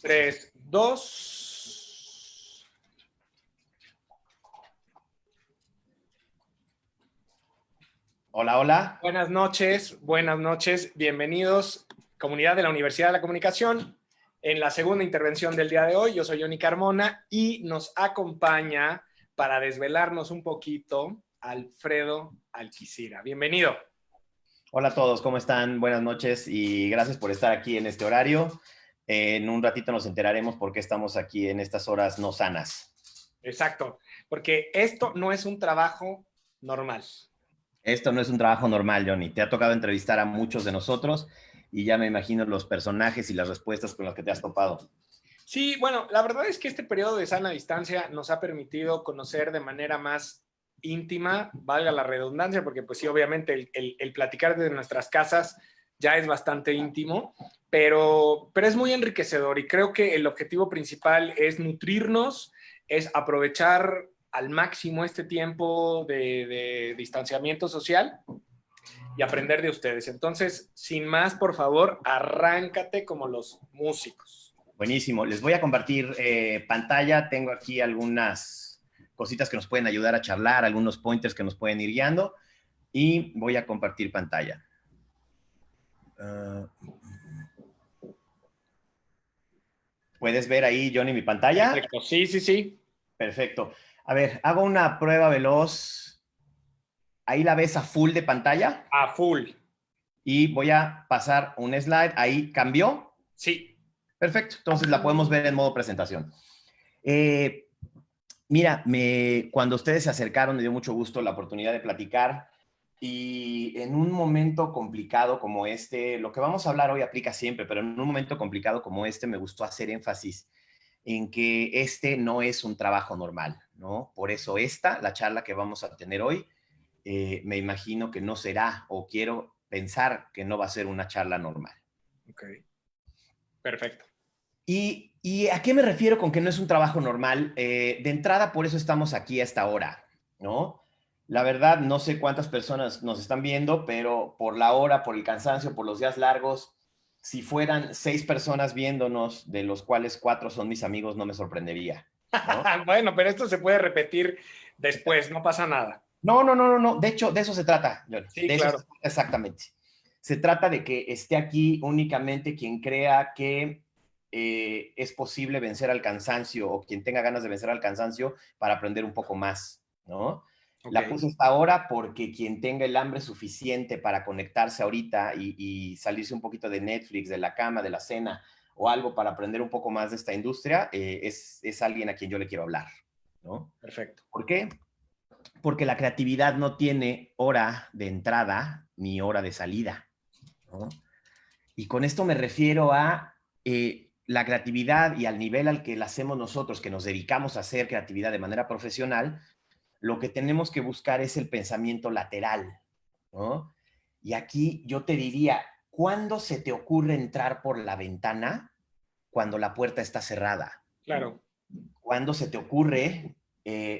3, 2. Hola, hola. Buenas noches. Bienvenidos, comunidad de la Universidad de la Comunicación. En la segunda intervención del día de hoy, yo soy Johnny Carmona y nos acompaña para desvelarnos un poquito Alfredo Alquicira. Bienvenido. Hola a todos, ¿cómo están? Buenas noches y gracias por estar aquí en este horario. En un ratito nos enteraremos por qué estamos aquí en estas horas no sanas. Exacto, porque esto no es un trabajo normal. Esto no es un trabajo normal, Johnny. Te ha tocado entrevistar a muchos de nosotros y ya me imagino los personajes y las respuestas con las que te has topado. Sí, bueno, la verdad es que este periodo de sana distancia nos ha permitido conocer de manera más íntima, valga la redundancia, porque pues sí, obviamente el platicar desde nuestras casas ya es bastante íntimo, pero es muy enriquecedor y creo que el objetivo principal es nutrirnos, es aprovechar al máximo este tiempo de distanciamiento social y aprender de ustedes. Entonces, sin más, por favor, arráncate como los músicos. Buenísimo. Les voy a compartir pantalla. Tengo aquí algunas cositas que nos pueden ayudar a charlar, algunos pointers que nos pueden ir guiando y voy a compartir pantalla. ¿Puedes ver ahí, Johnny, mi pantalla? Perfecto, sí. Perfecto. A ver, hago una prueba veloz. Ahí la ves a full de pantalla. A full. Y voy a pasar un slide. Ahí cambió. Sí. Perfecto. Entonces la podemos ver en modo presentación. Mira, cuando ustedes se acercaron me dio mucho gusto la oportunidad de platicar y en un momento complicado como este, lo que vamos a hablar hoy aplica siempre, pero en un momento complicado como este me gustó hacer énfasis en que este no es un trabajo normal, ¿no? Por eso la charla que vamos a tener hoy, me imagino que no será, o quiero pensar que no va a ser una charla normal. Ok. Perfecto. ¿Y a qué me refiero con que no es un trabajo normal? De entrada, por eso estamos aquí a esta hora, ¿no? La verdad, no sé cuántas personas nos están viendo, pero por la hora, por el cansancio, por los días largos, si fueran 6 personas viéndonos, de los cuales 4 son mis amigos, no me sorprendería, ¿no? Bueno, pero esto se puede repetir después, no pasa nada. No. De hecho, de eso se trata, Johnny. Sí, De eso claro. se trata exactamente. Se trata de que esté aquí únicamente quien crea que es posible vencer al cansancio o quien tenga ganas de vencer al cansancio para aprender un poco más, ¿no? Okay. La puse esta hora porque quien tenga el hambre suficiente para conectarse ahorita y salirse un poquito de Netflix, de la cama, de la cena o algo para aprender un poco más de esta industria, es alguien a quien yo le quiero hablar, ¿no? Perfecto. ¿Por qué? Porque la creatividad no tiene hora de entrada ni hora de salida, ¿no? Y con esto me refiero a la creatividad y al nivel al que la hacemos nosotros, que nos dedicamos a hacer creatividad de manera profesional, lo que tenemos que buscar es el pensamiento lateral, ¿no? Y aquí yo te diría, ¿cuándo se te ocurre entrar por la ventana cuando la puerta está cerrada? Claro. ¿Cuándo se te ocurre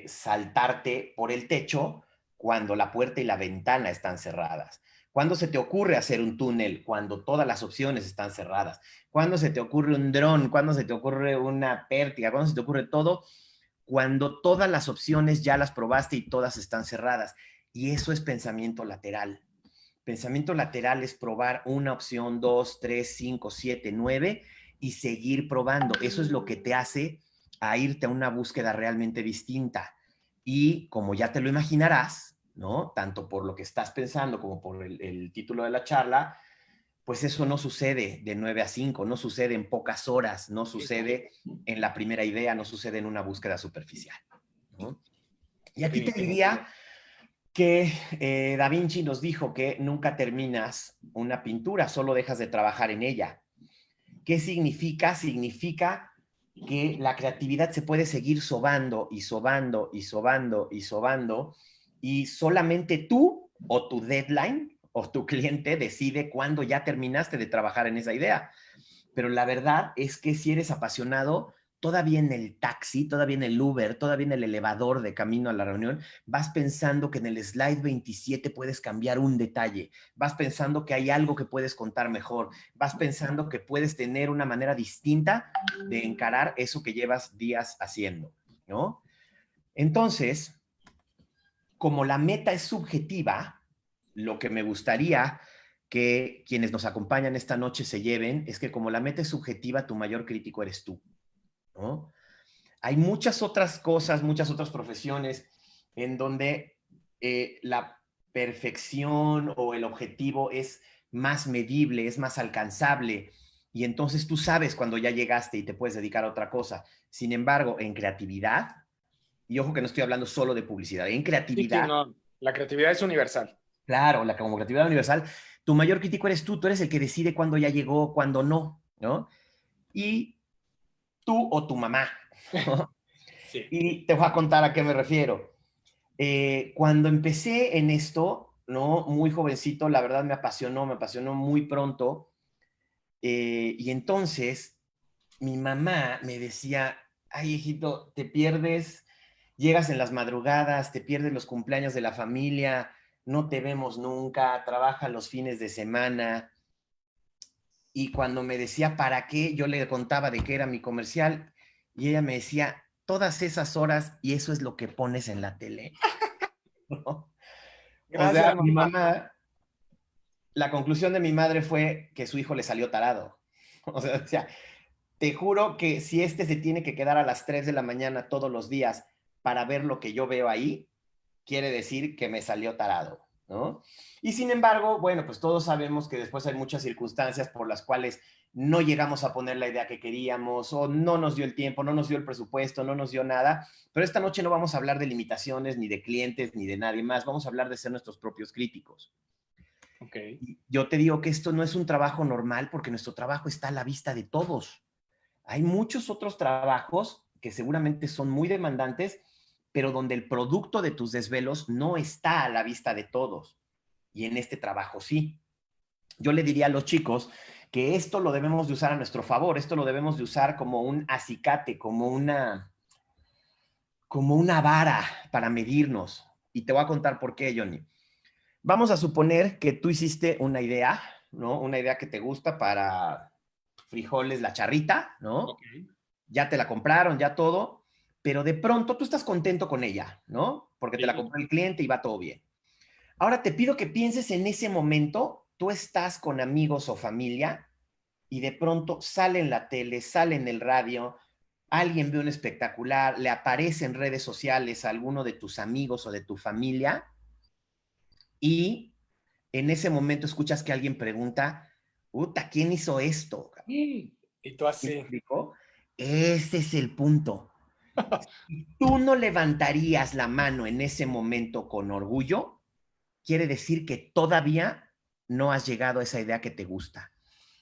saltarte por el techo cuando la puerta y la ventana están cerradas? ¿Cuándo se te ocurre hacer un túnel cuando todas las opciones están cerradas? ¿Cuándo se te ocurre un dron? ¿Cuándo se te ocurre una pértiga? ¿Cuándo se te ocurre todo? Cuando todas las opciones ya las probaste y todas están cerradas. Y eso es pensamiento lateral. Pensamiento lateral es probar una opción, 2, 3, 5, 7, 9 y seguir probando. Eso es lo que te hace a irte a una búsqueda realmente distinta. Y como ya te lo imaginarás, ¿no? Tanto por lo que estás pensando como por el título de la charla, pues eso no sucede de 9 a 5, no sucede en pocas horas, no sucede en la primera idea, no sucede en una búsqueda superficial, ¿no? Y aquí te diría que Da Vinci nos dijo que nunca terminas una pintura, solo dejas de trabajar en ella. ¿Qué significa? Significa que la creatividad se puede seguir sobando y sobando y sobando y sobando y solamente tú o tu deadline o tu cliente decide cuándo ya terminaste de trabajar en esa idea. Pero la verdad es que si eres apasionado, todavía en el taxi, todavía en el Uber, todavía en el elevador de camino a la reunión, vas pensando que en el slide 27 puedes cambiar un detalle, vas pensando que hay algo que puedes contar mejor, vas pensando que puedes tener una manera distinta de encarar eso que llevas días haciendo, ¿no? Entonces, como la meta es subjetiva, lo que me gustaría que quienes nos acompañan esta noche se lleven es que como la meta es subjetiva, tu mayor crítico eres tú, ¿no? Hay muchas otras cosas, muchas otras profesiones en donde la perfección o el objetivo es más medible, es más alcanzable, y entonces tú sabes cuando ya llegaste y te puedes dedicar a otra cosa. Sin embargo, en creatividad, y ojo que no estoy hablando solo de publicidad, en Sí, sí, creatividad, no. La creatividad es universal. claro, la como creatividad universal, tu mayor crítico eres tú eres el que decide cuándo ya llegó, cuándo no, ¿no? Y tú o tu mamá, ¿no? Sí. Y te voy a contar a qué me refiero. Cuando empecé en esto, ¿no? Muy jovencito, la verdad me apasionó muy pronto. Y entonces mi mamá me decía, ay, hijito, te pierdes, llegas en las madrugadas, te pierdes los cumpleaños de la familia, no te vemos nunca, trabaja los fines de semana. Y cuando me decía para qué, yo le contaba de qué era mi comercial y ella me decía, todas esas horas y eso es lo que pones en la tele, ¿no? O Gracias, sea, mi mamá. mamá, la conclusión de mi madre fue que su hijo le salió tarado. O sea, te juro que si este se tiene que quedar a las 3 de la mañana todos los días para ver lo que yo veo ahí, quiere decir que me salió tarado, ¿no? Y sin embargo, bueno, pues todos sabemos que después hay muchas circunstancias por las cuales no llegamos a poner la idea que queríamos o no nos dio el tiempo, no nos dio el presupuesto, no nos dio nada. Pero esta noche no vamos a hablar de limitaciones, ni de clientes, ni de nadie más. Vamos a hablar de ser nuestros propios críticos. Ok. Y yo te digo que esto no es un trabajo normal porque nuestro trabajo está a la vista de todos. Hay muchos otros trabajos que seguramente son muy demandantes, pero donde el producto de tus desvelos no está a la vista de todos. Y en este trabajo sí. Yo le diría a los chicos que esto lo debemos de usar a nuestro favor, esto lo debemos de usar como un acicate, como una vara para medirnos. Y te voy a contar por qué, Johnny. Vamos a suponer que tú hiciste una idea, ¿no? Una idea que te gusta para frijoles, la charrita, ¿no? Ok. Ya te la compraron, ya todo, pero de pronto tú estás contento con ella, ¿no? Porque te la Sí. compró el cliente y va todo bien. Ahora te pido que pienses en ese momento, tú estás con amigos o familia y de pronto sale en la tele, sale en el radio, alguien ve un espectacular, le aparece en redes sociales a alguno de tus amigos o de tu familia y en ese momento escuchas que alguien pregunta, puta, ¿quién hizo esto? Y tú ¿Sí me así. explico? Ese es el punto. Si tú no levantarías la mano en ese momento con orgullo, quiere decir que todavía no has llegado a esa idea que te gusta.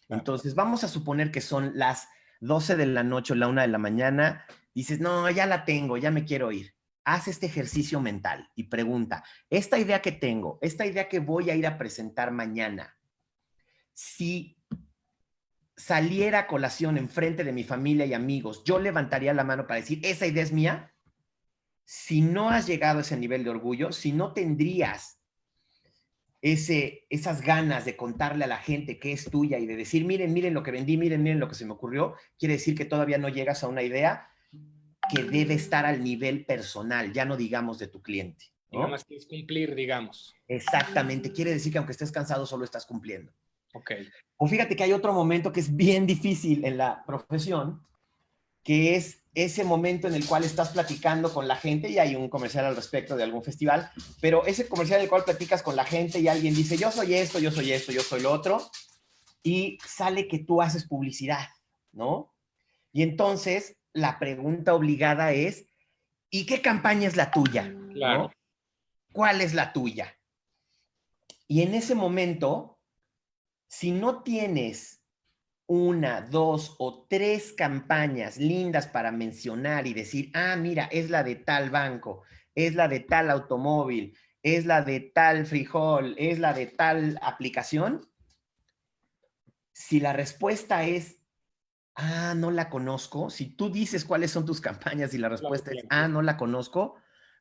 Claro. Entonces, vamos a suponer que son las 12 de la noche o la 1 de la mañana. Dices, no, ya la tengo, ya me quiero ir. Haz este ejercicio mental y pregunta, esta idea que tengo, esta idea que voy a ir a presentar mañana, si saliera a colación en frente de mi familia y amigos, yo levantaría la mano para decir, esa idea es mía. Si no has llegado a ese nivel de orgullo, si no tendrías esas ganas de contarle a la gente que es tuya y de decir, miren, miren lo que vendí, miren, miren lo que se me ocurrió, quiere decir que todavía no llegas a una idea que debe estar al nivel personal, ya no digamos de tu cliente, ¿no? Digamos que es cumplir, digamos. Exactamente, quiere decir que aunque estés cansado, solo estás cumpliendo. Ok. O fíjate que hay otro momento que es bien difícil en la profesión, que es ese momento en el cual estás platicando con la gente, y hay un comercial al respecto de algún festival, pero ese comercial en el cual platicas con la gente y alguien dice, yo soy esto, yo soy esto, yo soy lo otro, y sale que tú haces publicidad, ¿no? Y entonces la pregunta obligada es, ¿y qué campaña es la tuya? Claro. ¿No? ¿Cuál es la tuya? Y en ese momento, si no tienes una, dos o tres campañas lindas para mencionar y decir, ah, mira, es la de tal banco, es la de tal automóvil, es la de tal frijol, es la de tal aplicación, si la respuesta es no la conozco, si tú dices cuáles son tus campañas y la respuesta es, no la conozco,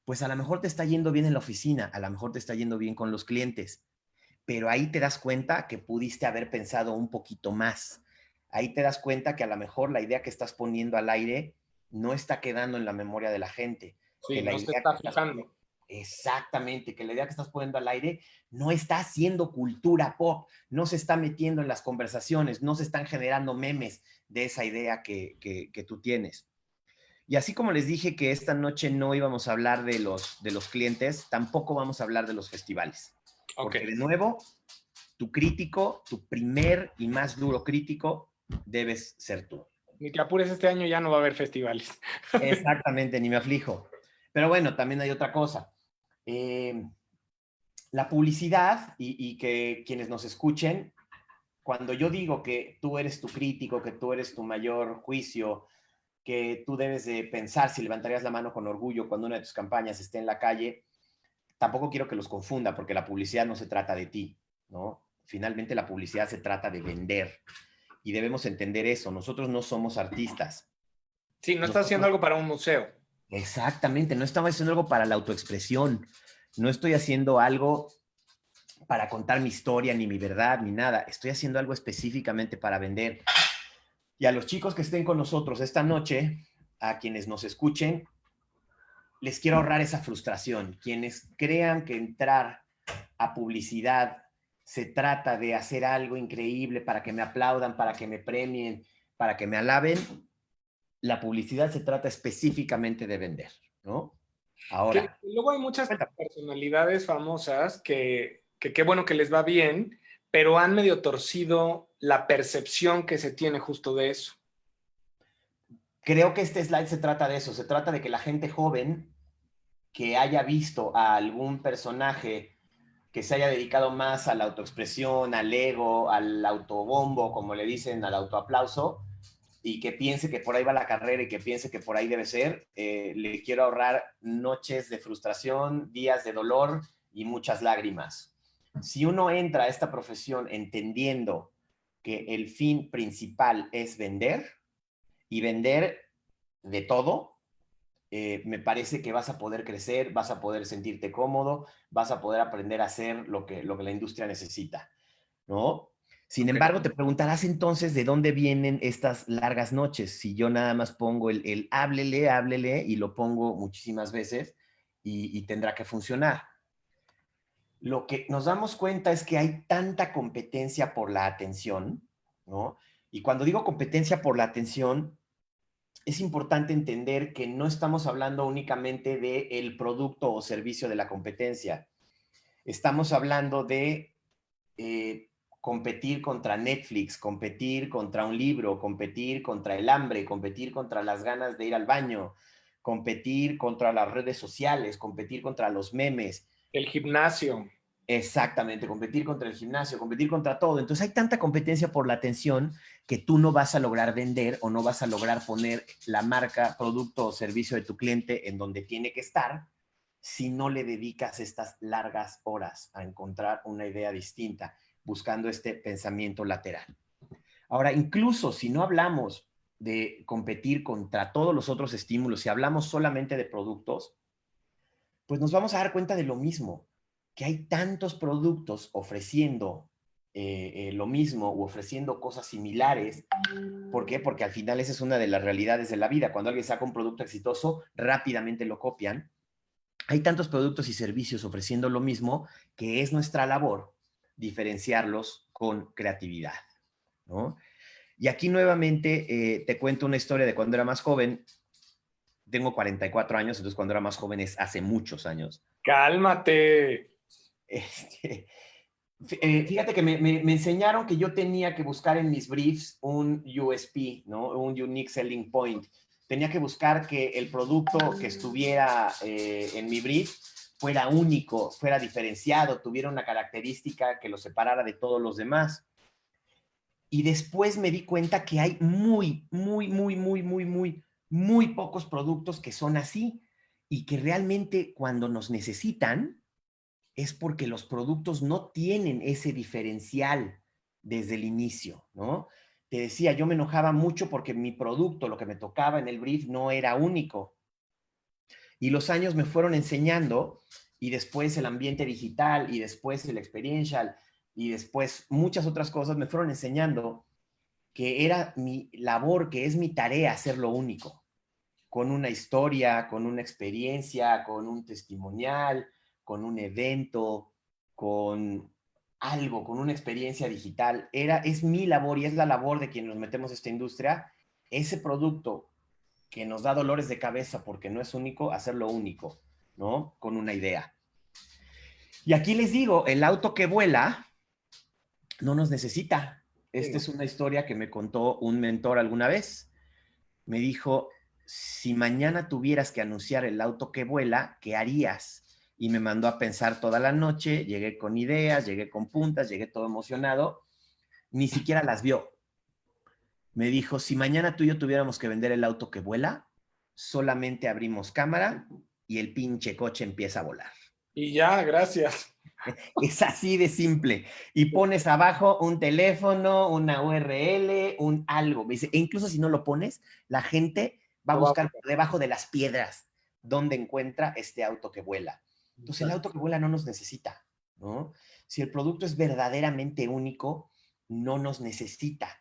pues a lo mejor te está yendo bien en la oficina, a lo mejor te está yendo bien con los clientes, pero ahí te das cuenta que pudiste haber pensado un poquito más. Ahí te das cuenta que a lo mejor la idea que estás poniendo al aire no está quedando en la memoria de la gente. Sí, Que la no se idea está que estás fijando. Exactamente, que la idea que estás poniendo al aire no está haciendo cultura pop, no se está metiendo en las conversaciones, no se están generando memes de esa idea que tú tienes. Y así como les dije que esta noche no íbamos a hablar de los clientes, tampoco vamos a hablar de los festivales. Ok. Porque de nuevo, tu crítico, tu primer y más duro crítico, debes ser tú. Ni te apures, este año ya no va a haber festivales. Exactamente, ni me aflijo. Pero bueno, también hay otra cosa. La publicidad y que quienes nos escuchen, cuando yo digo que tú eres tu crítico, que tú eres tu mayor juicio, que tú debes de pensar si levantarías la mano con orgullo cuando una de tus campañas esté en la calle, tampoco quiero que los confunda, porque la publicidad no se trata de ti, ¿no? Finalmente la publicidad se trata de vender y debemos entender eso. Nosotros no somos artistas. Sí, no estás haciendo Nosotros, algo para un museo. exactamente, no estamos haciendo algo para la autoexpresión. No estoy haciendo algo para contar mi historia, ni mi verdad, ni nada. Estoy haciendo algo específicamente para vender. Y a los chicos que estén con nosotros esta noche, a quienes nos escuchen, les quiero ahorrar esa frustración. Quienes crean que entrar a publicidad se trata de hacer algo increíble para que me aplaudan, para que me premien, para que me alaben, la publicidad se trata específicamente de vender, ¿no? Que Ahora, luego hay muchas cuéntame. personalidades famosas que qué bueno que les va bien, pero han medio torcido la percepción que se tiene justo de eso. Creo que este slide se trata de eso, se trata de que la gente joven que haya visto a algún personaje que se haya dedicado más a la autoexpresión, al ego, al autobombo, como le dicen, al autoaplauso, y que piense que por ahí va la carrera y que piense que por ahí debe ser, le quiero ahorrar noches de frustración, días de dolor y muchas lágrimas. Si uno entra a esta profesión entendiendo que el fin principal es vender y vender de todo, me parece que vas a poder crecer, vas a poder sentirte cómodo, vas a poder aprender a hacer lo que la industria necesita, ¿no? Sin Ok. embargo, te preguntarás entonces de dónde vienen estas largas noches. Si yo nada más pongo el háblele, háblele y lo pongo muchísimas veces y tendrá que funcionar. Lo que nos damos cuenta es que hay tanta competencia por la atención, ¿no? Y cuando digo competencia por la atención, es importante entender que no estamos hablando únicamente del producto o servicio de la competencia. Estamos hablando de competir contra Netflix, competir contra un libro, competir contra el hambre, competir contra las ganas de ir al baño, competir contra las redes sociales, competir contra los memes. El gimnasio. Exactamente, competir contra el gimnasio, competir contra todo. Entonces hay tanta competencia por la atención que tú no vas a lograr vender o no vas a lograr poner la marca, producto o servicio de tu cliente en donde tiene que estar si no le dedicas estas largas horas a encontrar una idea distinta, buscando este pensamiento lateral. Ahora, incluso si no hablamos de competir contra todos los otros estímulos, si hablamos solamente de productos, pues nos vamos a dar cuenta de lo mismo, que hay tantos productos ofreciendo lo mismo o ofreciendo cosas similares. ¿Por qué? Porque al final esa es una de las realidades de la vida. Cuando alguien saca un producto exitoso, rápidamente lo copian. Hay tantos productos y servicios ofreciendo lo mismo que es nuestra labor diferenciarlos con creatividad, ¿no? Y aquí nuevamente te cuento una historia de cuando era más joven. Tengo 44 años, entonces cuando era más joven es hace muchos años. Cálmate. Este, fíjate que me enseñaron que yo tenía que buscar en mis briefs un USP, ¿no? Un Unique Selling Point. Tenía que buscar que el producto que estuviera en mi brief fuera único, fuera diferenciado, tuviera una característica que lo separara de todos los demás. Y después me di cuenta que hay muy pocos productos que son así y que realmente cuando nos necesitan es porque los productos no tienen ese diferencial desde el inicio, ¿no? te decía, yo me enojaba mucho porque mi producto, lo que me tocaba en el brief, no era único. Y los años me fueron enseñando, y después el ambiente digital, y después el experiential, y después muchas otras cosas me fueron enseñando que era mi labor, que es mi tarea hacerlo único, con una historia, con una experiencia, con un testimonial, con un evento, con algo, con una experiencia digital. Es mi labor y es la labor de quienes nos metemos a esta industria, ese producto que nos da dolores de cabeza porque no es único, hacerlo único, ¿no? Con una idea. Y aquí les digo, el auto que vuela no nos necesita. Sí, Esta ¿no? es una historia que me contó un mentor alguna vez. Me dijo, si mañana tuvieras que anunciar el auto que vuela, ¿qué harías? Y me mandó a pensar toda la noche, llegué con ideas, llegué con puntas, llegué todo emocionado, ni siquiera las vio. Me dijo, si mañana tú y yo tuviéramos que vender el auto que vuela, solamente abrimos cámara y el pinche coche empieza a volar. Y ya, gracias. Es así de simple. Y pones abajo un teléfono, una URL, un algo. Me dice, e incluso si no lo pones, la gente va a No va a buscar pasar. por debajo de las piedras dónde encuentra este auto que vuela. Entonces el auto que vuela no nos necesita, ¿no? Si el producto es verdaderamente único, no nos necesita.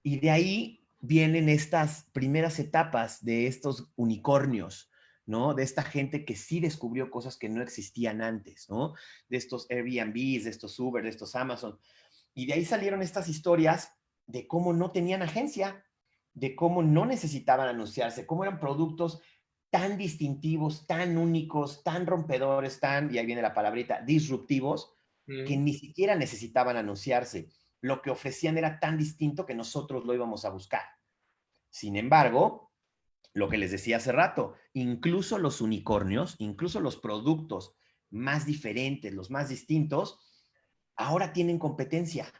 Y de ahí vienen estas primeras etapas de estos unicornios, ¿no? De esta gente que sí descubrió cosas que no existían antes, ¿no? De estos Airbnbs, de estos Uber, de estos Amazon. Y de ahí salieron estas historias de cómo no tenían agencia, de cómo no necesitaban anunciarse, cómo eran productos tan distintivos, tan únicos, tan rompedores, y ahí viene la palabrita, disruptivos, que Mm. ni siquiera necesitaban anunciarse. Lo que ofrecían era tan distinto que nosotros lo íbamos a buscar. Sin embargo, lo que les decía hace rato, incluso los unicornios, incluso los productos más diferentes, los más distintos, ahora tienen competencia,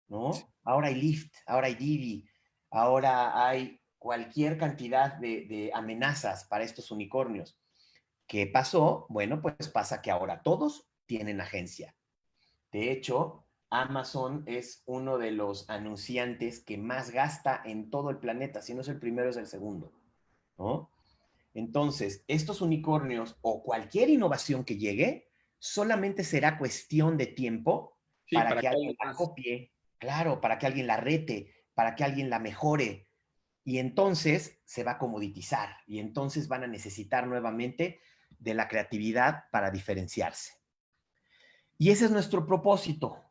¿no? Ahora hay Lyft, ahora hay Didi, ahora hay cualquier cantidad de amenazas para estos unicornios. ¿Qué pasó? Bueno, pues pasa que ahora todos tienen agencia. De hecho, Amazon es uno de los anunciantes que más gasta en todo el planeta. Si no es el primero, es el segundo, ¿no? Entonces, estos unicornios o cualquier innovación que llegue, solamente será cuestión de tiempo Sí, para para que que alguien alguien la más. copie, claro, para que alguien la rete, para que alguien la mejore. Y entonces se va a comoditizar y entonces van a necesitar nuevamente de la creatividad para diferenciarse. Y ese es nuestro propósito.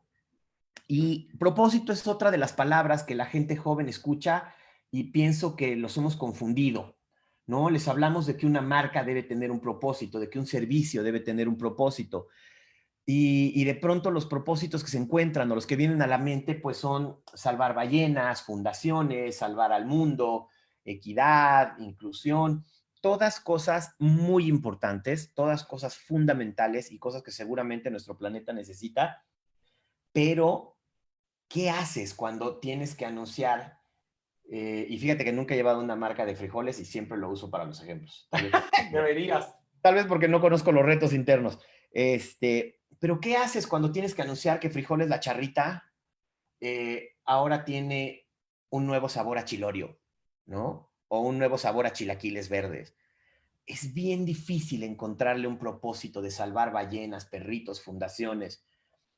Y propósito es otra de las palabras que la gente joven escucha y pienso que los hemos confundido, ¿no? Les hablamos de que una marca debe tener un propósito, de que un servicio debe tener un propósito. Y de pronto los propósitos que se encuentran o los que vienen a la mente, pues son salvar ballenas, fundaciones, salvar al mundo, equidad, inclusión, todas cosas muy importantes, todas cosas fundamentales y cosas que seguramente nuestro planeta necesita, pero ¿qué haces cuando tienes que anunciar? Y fíjate que nunca he llevado una marca de frijoles y siempre lo uso para los ejemplos. Deberías. Tal vez porque no conozco los retos internos. Pero ¿qué haces cuando tienes que anunciar que frijoles la charrita ahora tiene un nuevo sabor a chilorio, ¿no? O un nuevo sabor a chilaquiles verdes. Es bien difícil encontrarle un propósito de salvar ballenas, perritos, fundaciones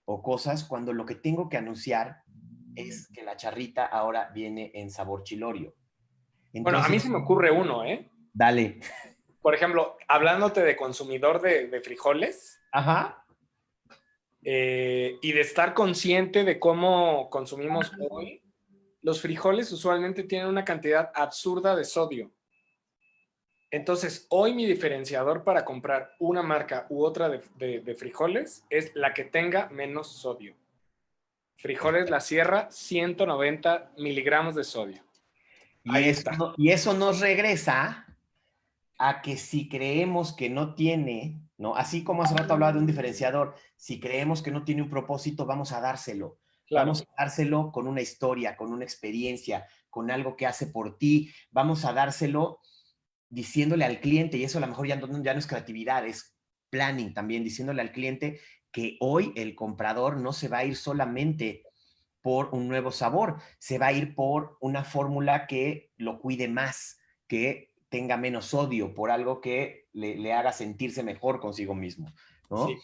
o cosas cuando lo que tengo que anunciar es que la charrita ahora viene en sabor chilorio. Bueno, a mí Entonces, se me ocurre uno, ¿eh? dale. Por ejemplo, hablándote de consumidor de frijoles Ajá. y de estar consciente de cómo consumimos hoy, los frijoles usualmente tienen una cantidad absurda de sodio. Entonces, hoy mi diferenciador para comprar una marca u otra de frijoles es la que tenga menos sodio. Frijoles La Sierra, 190 miligramos de sodio. Y Ahí eso, está. y eso nos regresa a que si creemos que no tiene, ¿no? Así como hace rato hablaba de un diferenciador, si creemos que no tiene un propósito, vamos a dárselo. Claro. Vamos a dárselo con una historia, con una experiencia, con algo que hace por ti. Vamos a dárselo diciéndole al cliente, y eso a lo mejor ya no es creatividad, es planning también, diciéndole al cliente que hoy el comprador no se va a ir solamente por un nuevo sabor, se va a ir por una fórmula que lo cuide más, que tenga menos sodio, por algo que le haga sentirse mejor consigo mismo, ¿no? Sí,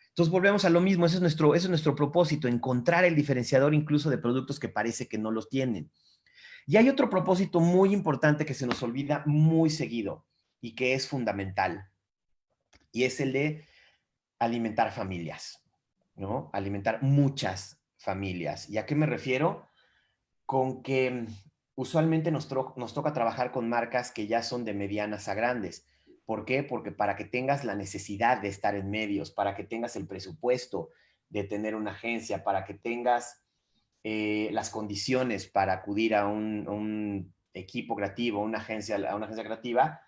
Entonces volvemos a lo mismo, ese es nuestro propósito, encontrar el diferenciador incluso de productos que parece que no los tienen. Y hay otro propósito muy importante que se nos olvida muy seguido y que es fundamental, y es el de alimentar familias, ¿no? Alimentar muchas familias. ¿Y a qué me refiero? Con que usualmente nos toca trabajar con marcas que ya son de medianas a grandes. ¿Por qué? Porque para que tengas la necesidad de estar en medios, para que tengas el presupuesto de tener una agencia, para que tengas las condiciones para acudir a un equipo creativo, a una agencia creativa,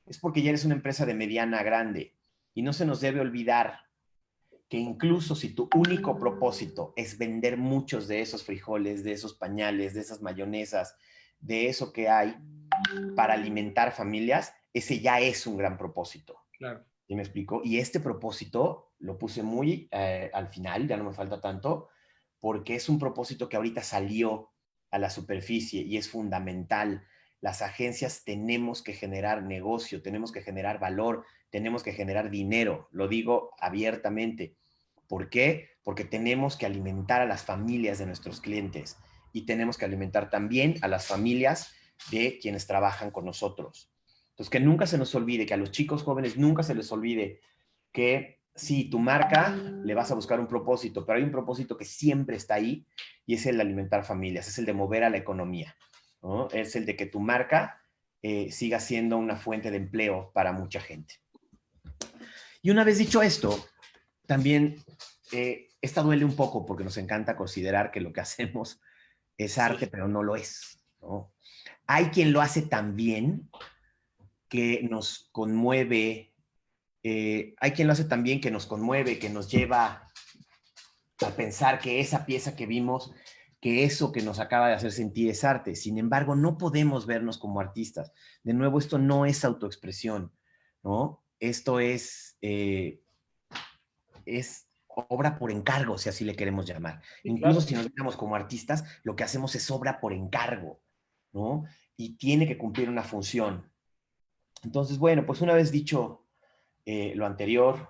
es porque ya eres una empresa de mediana a grande. Y no se nos debe olvidar que incluso si tu único propósito es vender muchos de esos frijoles, de esos pañales, de esas mayonesas, de eso que hay para alimentar familias, ese ya es un gran propósito. claro. ¿Sí me explico? Y este propósito lo puse muy al final, ya no me falta tanto, porque es un propósito que ahorita salió a la superficie y es fundamental. Las agencias tenemos que generar negocio, tenemos que generar valor, tenemos que generar dinero, lo digo abiertamente. ¿Por qué? Porque tenemos que alimentar a las familias de nuestros clientes y tenemos que alimentar también a las familias de quienes trabajan con nosotros. Entonces, que nunca se nos olvide, que a los chicos jóvenes nunca se les olvide que sí, tu marca le vas a buscar un propósito, pero hay un propósito que siempre está ahí y es el de alimentar familias, es el de mover a la economía, ¿no? Es el de que tu marca siga siendo una fuente de empleo para mucha gente. Y una vez dicho esto, también esta duele un poco porque nos encanta considerar que lo que hacemos es Sí, arte, pero no lo es, ¿no? Hay quien lo hace tan bien que nos conmueve, hay quien lo hace tan bien que nos conmueve, que nos lleva a pensar que esa pieza que vimos, que eso que nos acaba de hacer sentir es arte. Sin embargo, no podemos vernos como artistas. De nuevo, esto no es autoexpresión, ¿no? Esto es obra por encargo, si así le queremos llamar. sí, Incluso claro. si nos vemos como artistas, lo que hacemos es obra por encargo, ¿no? Y tiene que cumplir una función. Entonces, bueno, pues una vez dicho lo anterior,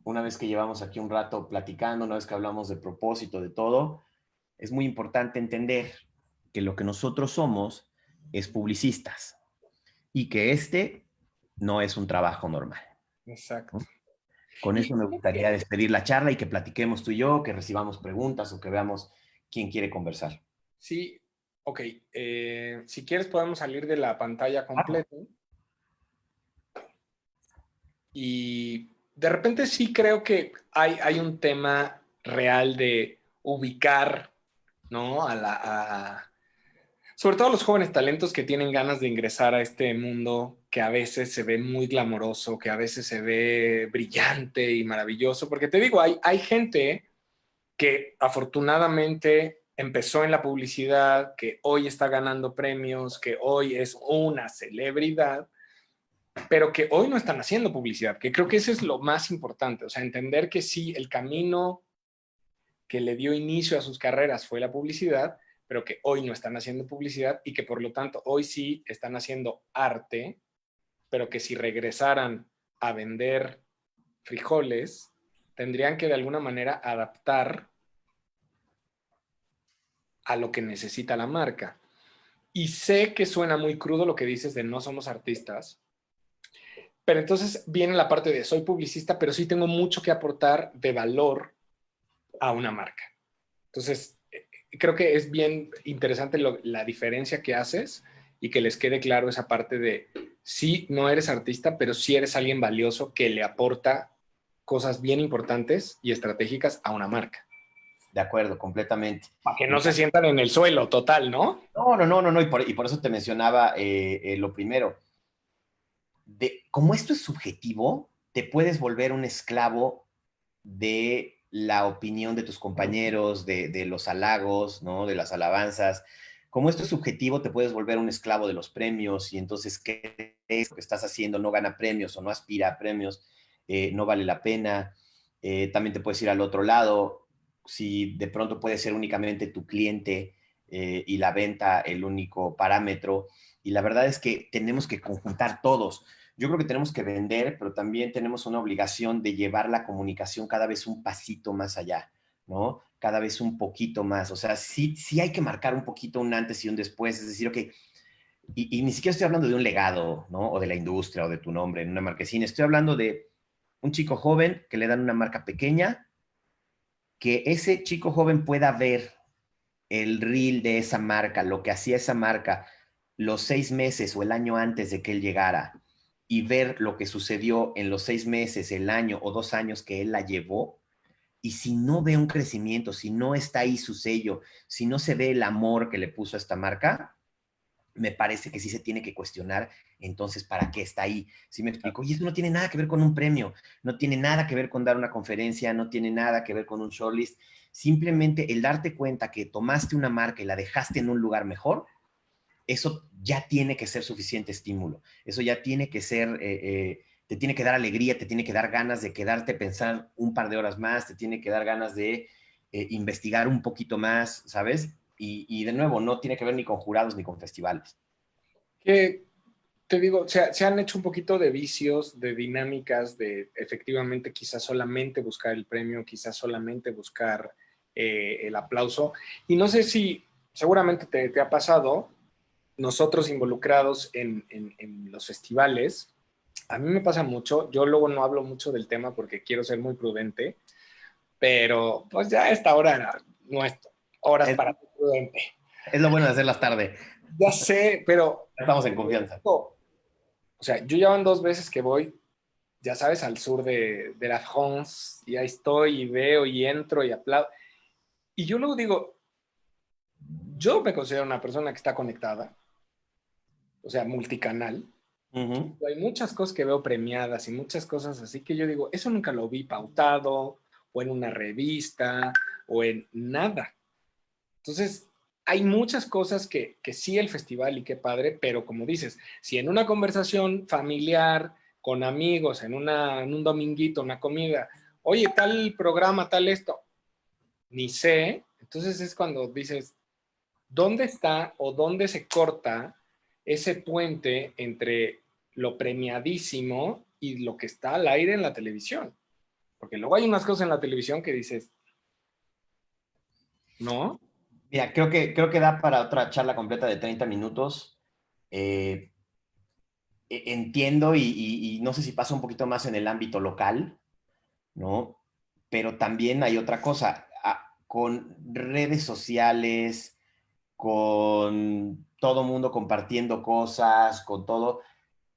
una vez que llevamos aquí un rato platicando, una vez que hablamos de propósito, de todo, es muy importante entender que lo que nosotros somos es publicistas y que este no es un trabajo normal, Exacto. ¿no? Con Y eso me gustaría despedir la charla y que platiquemos tú y yo, que recibamos preguntas o que veamos quién quiere conversar. sí, ok. Si quieres podemos salir de la pantalla Claro. completa. Y de repente sí creo que hay un tema real de ubicar, ¿no? Sobre todo a los jóvenes talentos que tienen ganas de ingresar a este mundo que a veces se ve muy glamoroso, que a veces se ve brillante y maravilloso, porque te digo, hay gente que afortunadamente empezó en la publicidad, que hoy está ganando premios, que hoy es una celebridad, pero que hoy no están haciendo publicidad, que creo que eso es lo más importante, o sea, entender que sí, el camino que le dio inicio a sus carreras fue la publicidad, pero que hoy no están haciendo publicidad y que por lo tanto hoy sí están haciendo arte, pero que si regresaran a vender frijoles, tendrían que de alguna manera adaptar a lo que necesita la marca. Y sé que suena muy crudo lo que dices de no somos artistas, pero entonces viene la parte de soy publicista, pero sí tengo mucho que aportar de valor a una marca. Entonces, creo que es bien interesante la diferencia que haces y que les quede claro esa parte de sí, no eres artista, pero sí eres alguien valioso que le aporta cosas bien importantes y estratégicas a una marca. De acuerdo, completamente. Para que no se Mira, sientan en el suelo total, ¿no? no, y por eso te mencionaba lo primero. Como esto es subjetivo, te puedes volver un esclavo de la opinión de tus compañeros, de los halagos, ¿no? De las alabanzas. Como esto es subjetivo, te puedes volver un esclavo de los premios y entonces crees que estás haciendo no gana premios o no aspira a premios, no vale la pena. También te puedes ir al otro lado. si de pronto puede ser únicamente tu cliente y la venta el único parámetro. Y la verdad es que tenemos que conjuntar todos. Yo creo que tenemos que vender, pero también tenemos una obligación de llevar la comunicación cada vez un pasito más allá, ¿no? Cada vez un poquito más. O sea, sí hay que marcar un poquito un antes y un después. Es decir, ok, y ni siquiera estoy hablando de un legado, ¿no? O de la industria o de tu nombre en una marquesina. Estoy hablando de un chico joven que le dan una marca pequeña, que ese chico joven pueda ver el reel de esa marca, lo que hacía esa marca los 6 meses o el año antes de que él llegara y ver lo que sucedió en los 6 meses, el año o 2 años que él la llevó. Y si no ve un crecimiento, si no está ahí su sello, si no se ve el amor que le puso a esta marca, me parece que sí se tiene que cuestionar entonces para qué está ahí. ¿Sí me explico? Y eso no tiene nada que ver con un premio, no tiene nada que ver con dar una conferencia, no tiene nada que ver con un shortlist. Simplemente el darte cuenta que tomaste una marca y la dejaste en un lugar mejor, eso ya tiene que ser suficiente estímulo. Eso ya tiene que ser, te tiene que dar alegría, te tiene que dar ganas de quedarte a pensar un par de horas más, te tiene que dar ganas de investigar un poquito más, ¿sabes? Y de nuevo, no tiene que ver ni con jurados ni con festivales. Que te digo, se han hecho un poquito de vicios, de dinámicas, de efectivamente quizás solamente buscar el premio, quizás solamente buscar el aplauso. Y no sé si seguramente te ha pasado, nosotros involucrados en los festivales, a mí me pasa mucho, yo luego no hablo mucho del tema porque quiero ser muy prudente, pero pues ya esta hora no es horas Es, para ser prudente. es lo bueno de hacer las tarde. Ya sé, pero Ya estamos en confianza. o sea, yo ya van 2 veces que voy, ya sabes, al sur de la France, y ahí estoy y veo y entro y aplaudo. Y yo luego digo, yo me considero una persona que está conectada, o sea, multicanal. Uh -huh. Hay muchas cosas que veo premiadas y muchas cosas así que yo digo, eso nunca lo vi pautado o en una revista o en nada. Entonces, hay muchas cosas que sí el festival y qué padre, pero como dices, si en una conversación familiar, con amigos, en un dominguito, una comida, oye, tal programa, tal esto, ni sé, entonces es cuando dices, ¿dónde está o dónde se corta ese puente entre lo premiadísimo y lo que está al aire en la televisión? Porque luego hay unas cosas en la televisión que dices, ¿no? Mira, creo que da para otra charla completa de 30 minutos. Eh, entiendo y no sé si pasa un poquito más en el ámbito local, ¿no? Pero también hay otra cosa, con redes sociales, con todo mundo compartiendo cosas, con todo,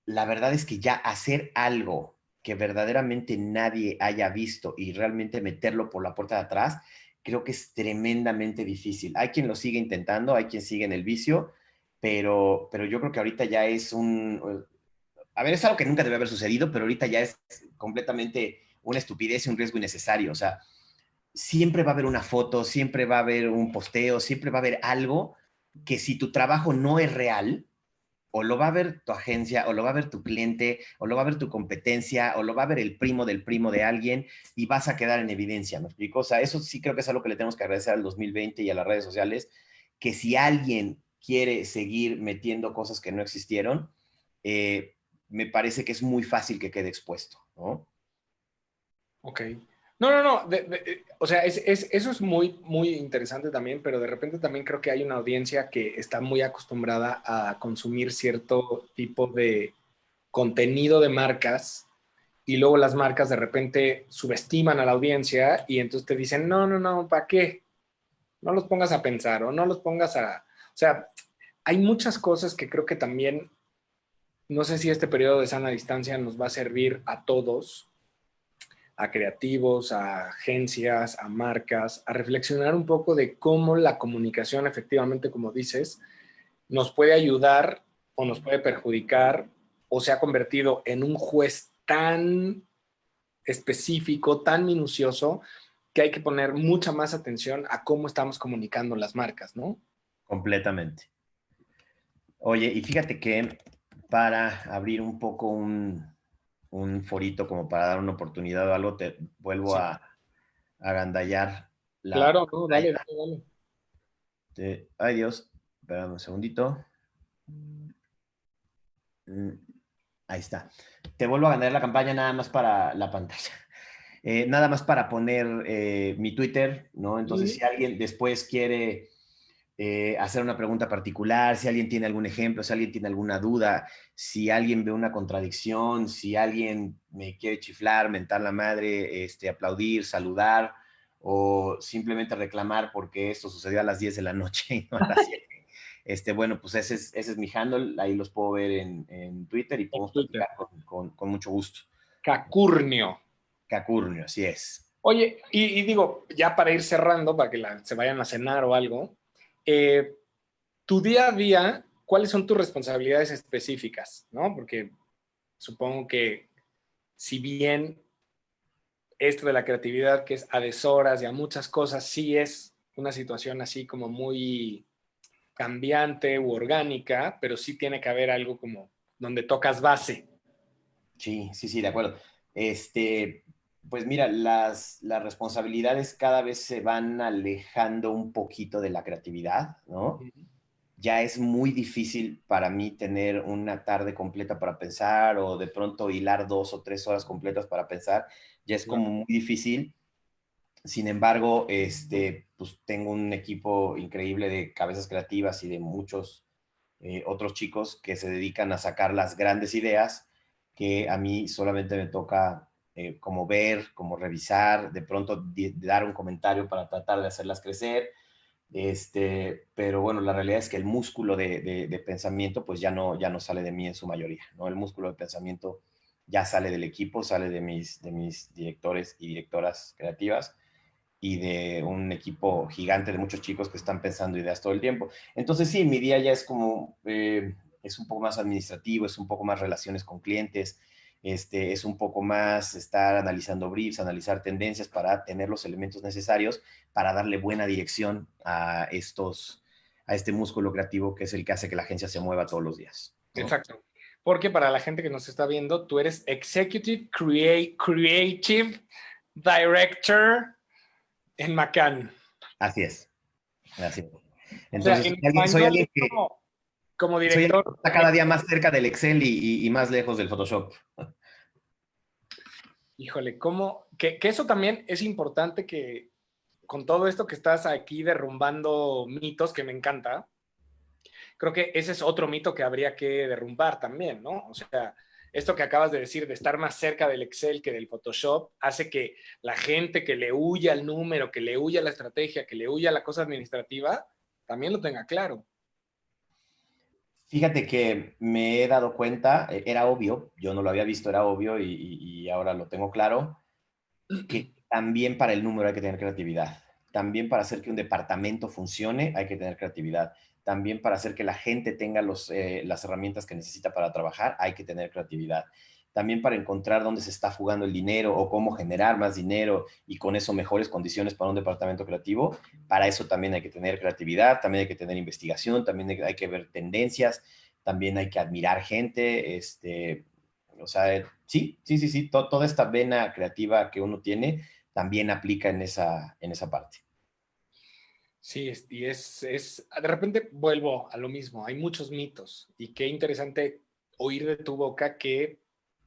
la verdad es que ya hacer algo que verdaderamente nadie haya visto y realmente meterlo por la puerta de atrás, creo que es tremendamente difícil. Hay quien lo sigue intentando, hay quien sigue en el vicio, pero yo creo que ahorita ya es a ver, es algo que nunca debe haber sucedido, pero ahorita ya es completamente una estupidez y un riesgo innecesario. O sea, siempre va a haber una foto, siempre va a haber un posteo, siempre va a haber algo que si tu trabajo no es real, o lo va a ver tu agencia, o lo va a ver tu cliente, o lo va a ver tu competencia, o lo va a ver el primo del primo de alguien, y vas a quedar en evidencia, ¿me explico? O sea, eso sí creo que es algo que le tenemos que agradecer al 2020 y a las redes sociales, que si alguien quiere seguir metiendo cosas que no existieron, eh, me parece que es muy fácil que quede expuesto, ¿no? Ok. No, no, no. O sea, eso es muy, muy interesante también, pero de repente también creo que hay una audiencia que está muy acostumbrada a consumir cierto tipo de contenido de marcas y luego las marcas de repente subestiman a la audiencia y entonces te dicen, no, no, no, ¿para qué? No los pongas a pensar o no los pongas a... O sea, hay muchas cosas que creo que también, no sé si este periodo de sana distancia nos va a servir a todos, a creativos, a agencias, a marcas, a reflexionar un poco de cómo la comunicación, efectivamente, como dices, nos puede ayudar o nos puede perjudicar o se ha convertido en un juez tan específico, tan minucioso, que hay que poner mucha más atención a cómo estamos comunicando las marcas, ¿no? Completamente. Oye, y fíjate que para abrir un poco un forito como para dar una oportunidad o algo, te vuelvo Sí. a agandallar. la Claro, no, dale, pantalla. dale, dale. Ay, Dios, espérame un segundito. Mm, Ahí está. Te vuelvo a ganar la campaña nada más para la pantalla. Nada más para poner mi Twitter, ¿no? Entonces, Ujú. si alguien después quiere hacer una pregunta particular, si alguien tiene algún ejemplo, si alguien tiene alguna duda, si alguien ve una contradicción, si alguien me quiere chiflar, mentar la madre, aplaudir, saludar o simplemente reclamar porque esto sucedió a las 10 de la noche y no a las 7. Bueno, pues ese es mi handle, ahí los puedo ver en Twitter y En podemos Twitter. platicar con mucho gusto. Cacurnio. Cacurnio, así es. Oye, y digo, ya para ir cerrando, para que se vayan a cenar o algo, eh, tu día a día, ¿cuáles son tus responsabilidades específicas? ¿No? Porque supongo que si bien esto de la creatividad, que es a deshoras y a muchas cosas, sí es una situación así como muy cambiante u orgánica, pero sí tiene que haber algo como donde tocas base. Sí, sí, sí, de acuerdo. Pues mira, las responsabilidades cada vez se van alejando un poquito de la creatividad, ¿no? Ya es muy difícil para mí tener una tarde completa para pensar o de pronto hilar 2 o 3 horas completas para pensar. Ya es como muy difícil. Sin embargo, pues tengo un equipo increíble de cabezas creativas y de muchos otros chicos que se dedican a sacar las grandes ideas que a mí solamente me toca como ver, como revisar, de pronto dar un comentario para tratar de hacerlas crecer. Pero bueno, la realidad es que el músculo de pensamiento pues ya no sale de mí en su mayoría, ¿no? El músculo de pensamiento ya sale del equipo, sale de mis directores y directoras creativas y de un equipo gigante de muchos chicos que están pensando ideas todo el tiempo. Entonces sí, mi día ya es como, es un poco más administrativo, es un poco más relaciones con clientes, es un poco más estar analizando briefs, analizar tendencias para tener los elementos necesarios para darle buena dirección a este músculo creativo que es el que hace que la agencia se mueva todos los días, ¿no? Exacto. Porque para la gente que nos está viendo, tú eres Executive Creative Director en Macan. Así es, así es. O sea, Entonces, en español es como soy alguien director. que está cada día más cerca del Excel y más lejos del Photoshop. Híjole, que eso también es importante que con todo esto que estás aquí derrumbando mitos, que me encanta, creo que ese es otro mito que habría que derrumbar también, ¿no? O sea, esto que acabas de decir de estar más cerca del Excel que del Photoshop hace que la gente que le huya al número, que le huya a la estrategia, que le huya a la cosa administrativa, también lo tenga claro. Fíjate que me he dado cuenta, era obvio, yo no lo había visto, era obvio y ahora lo tengo claro, que también para el número hay que tener creatividad. También para hacer que un departamento funcione hay que tener creatividad. También para hacer que la gente tenga las herramientas que necesita para trabajar hay que tener creatividad. También para encontrar dónde se está jugando el dinero o cómo generar más dinero y con eso mejores condiciones para un departamento creativo. Para eso también hay que tener creatividad, también hay que tener investigación, también hay que ver tendencias, también hay que admirar gente, o sea, sí, sí, sí, sí, toda esta vena creativa que uno tiene también aplica en esa parte. Sí, de repente vuelvo a lo mismo, hay muchos mitos y qué interesante oír de tu boca que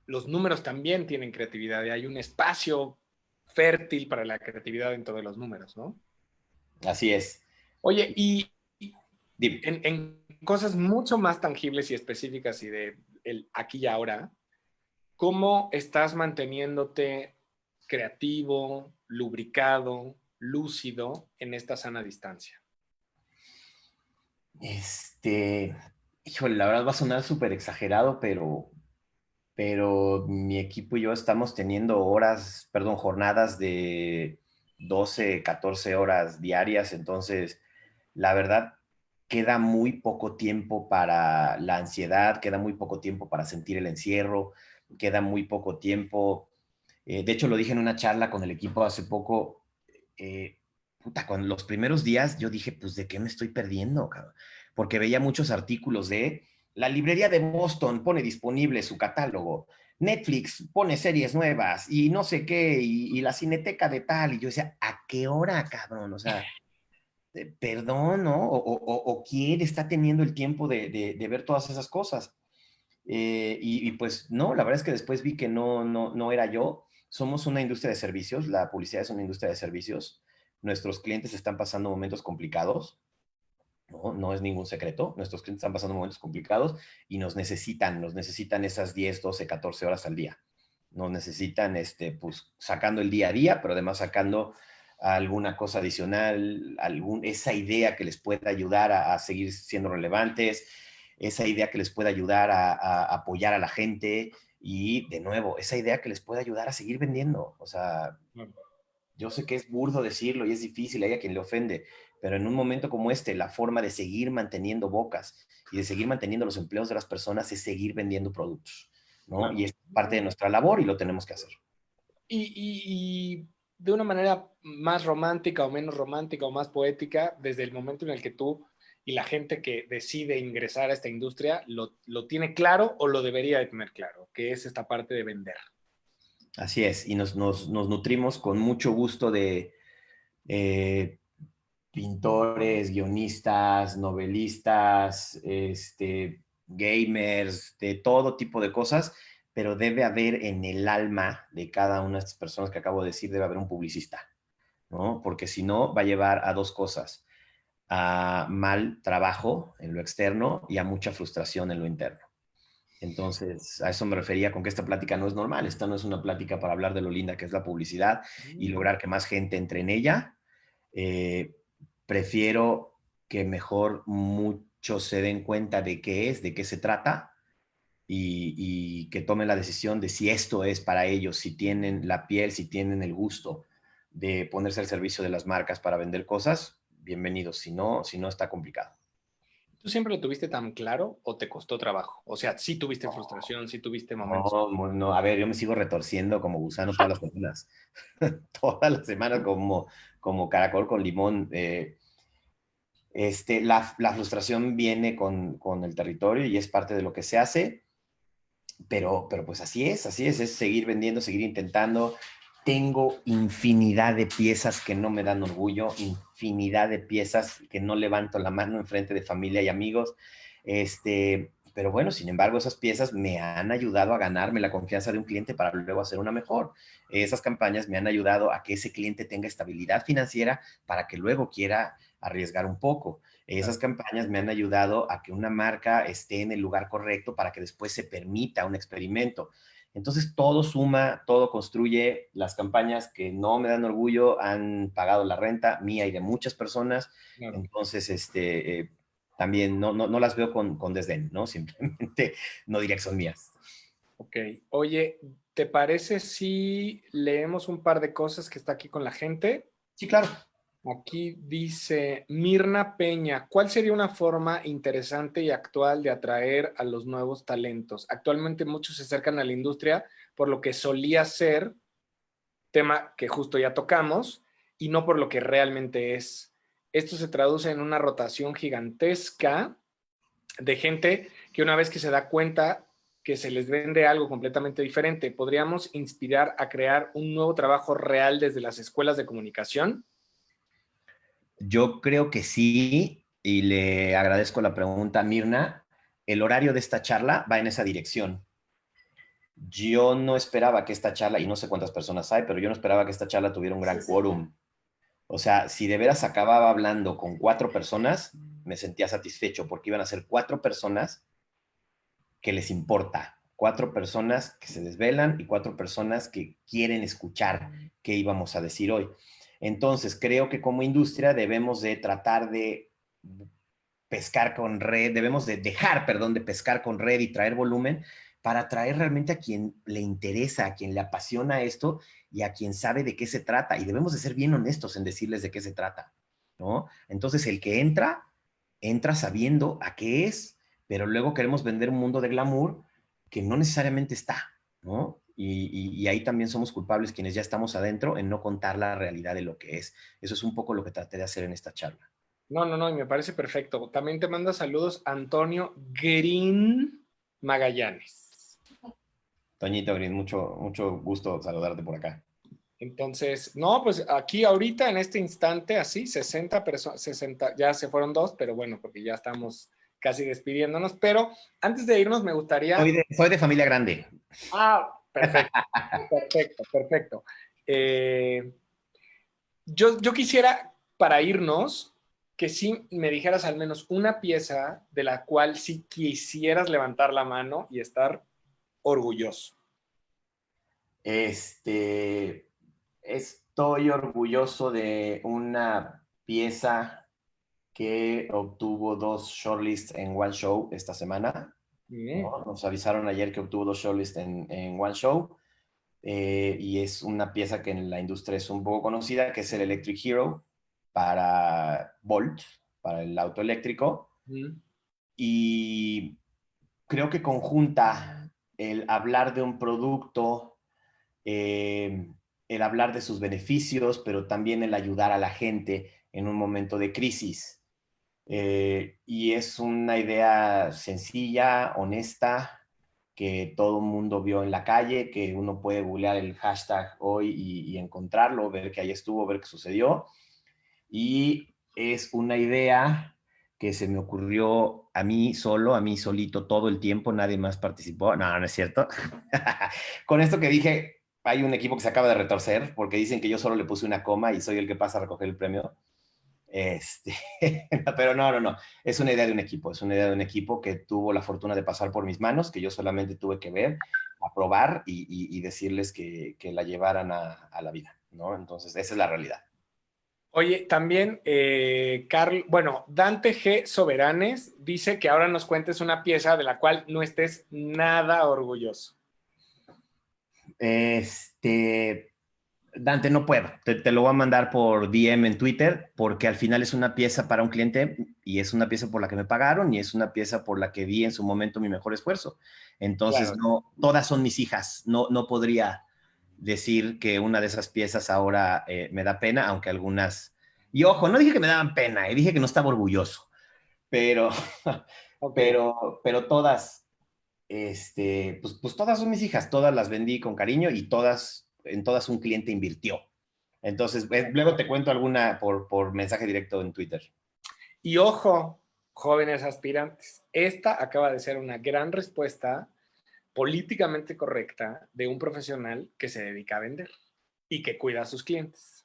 los números también tienen creatividad y hay un espacio fértil para la creatividad dentro de los números, ¿no? Así es. Oye, y Dime. en cosas mucho más tangibles y específicas y de el aquí y ahora, ¿cómo estás manteniéndote creativo, lubricado, lúcido en esta sana distancia? Este, híjole, la verdad va a sonar súper exagerado, pero mi equipo y yo estamos teniendo jornadas de 12, 14 horas diarias, entonces la verdad queda muy poco tiempo para la ansiedad, queda muy poco tiempo para sentir el encierro, queda muy poco tiempo. De hecho, lo dije en una charla con el equipo hace poco. eh, Puta, con los primeros días yo dije, pues, ¿de qué me estoy perdiendo, cabrón? Porque veía muchos artículos de La librería de Boston pone disponible su catálogo. Netflix pone series nuevas y no sé qué, y la cineteca de tal. Y yo decía, ¿a qué hora, cabrón? O sea, perdón, ¿no? O quién está teniendo el tiempo de ver todas esas cosas. Y pues no, la verdad es que después vi que no era yo. Somos una industria de servicios, la publicidad es una industria de servicios. Nuestros clientes están pasando momentos complicados, ¿no? No es ningún secreto. Nuestros clientes están pasando momentos complicados y nos necesitan esas 10, 12, 14 horas al día. Nos necesitan, pues, sacando el día a día, pero además sacando alguna cosa adicional, esa idea que les pueda ayudar a seguir siendo relevantes, esa idea que les pueda ayudar a apoyar a la gente y, de nuevo, esa idea que les pueda ayudar a seguir vendiendo. O sea, yo sé que es burdo decirlo y es difícil, hay a quien le ofende, pero en un momento como este, la forma de seguir manteniendo bocas y de seguir manteniendo los empleos de las personas es seguir vendiendo productos, ¿no? Claro. Y es parte de nuestra labor y lo tenemos que hacer. Y de una manera más romántica o menos romántica o más poética, desde el momento en el que tú y la gente que decide ingresar a esta industria lo tiene claro o lo debería de tener claro, que es esta parte de vender. Así es, y nos nutrimos con mucho gusto de eh, pintores, guionistas, novelistas, gamers, de todo tipo de cosas, pero debe haber en el alma de cada una de estas personas que acabo de decir, debe haber un publicista, ¿no? Porque si no, va a llevar a dos cosas, a mal trabajo en lo externo y a mucha frustración en lo interno. Entonces, a eso me refería con que esta plática no es normal. Esta no es una plática para hablar de lo linda que es la publicidad y lograr que más gente entre en ella. Eh, Prefiero que mejor muchos se den cuenta de qué es, de qué se trata y que tomen la decisión de si esto es para ellos, si tienen la piel, si tienen el gusto de ponerse al servicio de las marcas para vender cosas, bienvenidos. Si no está complicado. ¿Tú siempre lo tuviste tan claro o te costó trabajo? O sea, sí tuviste frustración, sí tuviste momentos. No, a ver, yo me sigo retorciendo como gusano todas las semanas, todas las semanas como caracol con limón. La frustración viene con el territorio y es parte de lo que se hace, pero pues así es seguir vendiendo, seguir intentando. Tengo infinidad de piezas que no me dan orgullo, infinidad de piezas que no levanto la mano en frente de familia y amigos. Pero bueno, sin embargo, esas piezas me han ayudado a ganarme la confianza de un cliente para luego hacer una mejor. Esas campañas me han ayudado a que ese cliente tenga estabilidad financiera para que luego quiera arriesgar un poco. Esas campañas me han ayudado a que una marca esté en el lugar correcto para que después se permita un experimento. Entonces, todo suma, todo construye. Las campañas que no me dan orgullo han pagado la renta mía y de muchas personas. Claro. Entonces, también no las veo con desdén, ¿no? Simplemente no diría que son mías. Ok. Oye, ¿te parece si leemos un par de cosas que está aquí con la gente? Sí, claro. Aquí dice Mirna Peña, ¿cuál sería una forma interesante y actual de atraer a los nuevos talentos? Actualmente muchos se acercan a la industria por lo que solía ser, tema que justo ya tocamos, y no por lo que realmente es. Esto se traduce en una rotación gigantesca de gente que una vez que se da cuenta que se les vende algo completamente diferente, podríamos inspirar a crear un nuevo trabajo real desde las escuelas de comunicación. Yo creo que sí, y le agradezco la pregunta a Mirna. El horario de esta charla va en esa dirección. Yo no esperaba que esta charla, y no sé cuántas personas hay, pero yo no esperaba que esta charla tuviera un gran quórum. O sea, si de veras acababa hablando con 4 personas, me sentía satisfecho porque iban a ser 4 personas que les importa, 4 personas que se desvelan y 4 personas que quieren escuchar qué íbamos a decir hoy. Entonces, creo que como industria debemos de tratar de pescar con red, debemos de dejar, perdón, de pescar con red y traer volumen para atraer realmente a quien le interesa, a quien le apasiona esto y a quien sabe de qué se trata. Y debemos de ser bien honestos en decirles de qué se trata, ¿no? Entonces, el que entra, entra sabiendo a qué es, pero luego queremos vender un mundo de glamour que no necesariamente está, ¿no? Y ahí también somos culpables quienes ya estamos adentro en no contar la realidad de lo que es. Eso es un poco lo que traté de hacer en esta charla. No, y me parece perfecto. También te manda saludos Antonio Green Magallanes. Toñito Green, mucho gusto saludarte por acá. Entonces, no, pues aquí ahorita en este instante, así, 60 personas, 60, ya se fueron dos, pero bueno, porque ya estamos casi despidiéndonos. Pero antes de irnos, me gustaría. Soy de familia grande. Ah, perfecto, perfecto, perfecto. Eh, yo quisiera, para irnos, que sí me dijeras al menos una pieza de la cual sí quisieras levantar la mano y estar orgulloso. Este, Estoy orgulloso de una pieza que obtuvo 2 shortlists en One Show esta semana, Mm, ¿no? Nos avisaron ayer que obtuvo 2 shortlists en One Show, y es una pieza que en la industria es un poco conocida, que es el Electric Hero para Volt, para el auto eléctrico, mm, y creo que conjunta el hablar de un producto, eh, el hablar de sus beneficios, pero también el ayudar a la gente en un momento de crisis. Y es una idea sencilla, honesta, que todo el mundo vio en la calle, que uno puede googlear el hashtag hoy y encontrarlo, ver que ahí estuvo, ver qué sucedió. Y es una idea que se me ocurrió a mí solo, a mí solito todo el tiempo, nadie más participó. No, no es cierto. Con esto que dije, hay un equipo que se acaba de retorcer porque dicen que yo solo le puse una coma y soy el que pasa a recoger el premio. Este, pero no. Es una idea de un equipo, es una idea de un equipo que tuvo la fortuna de pasar por mis manos, que yo solamente tuve que ver, aprobar y decirles que la llevaran a la vida, ¿no? Entonces, esa es la realidad. Oye, también, bueno, Dante G. Soberanes dice que ahora nos cuentes una pieza de la cual no estés nada orgulloso. Este, Dante, no puedo. Te lo voy a mandar por DM en Twitter porque al final es una pieza para un cliente y es una pieza por la que me pagaron y es una pieza por la que di en su momento mi mejor esfuerzo. Entonces, Claro. no, todas son mis hijas. No podría decir que una de esas piezas ahora me da pena, aunque algunas... Y ojo, no dije que me daban pena, dije que no estaba orgulloso, pero, Ok. pero todas, pues todas son mis hijas, todas las vendí con cariño y en todas un cliente invirtió. Entonces, luego te cuento alguna por mensaje directo en Twitter. Y ojo, jóvenes aspirantes, esta acaba de ser una gran respuesta políticamente correcta de un profesional que se dedica a vender y que cuida a sus clientes.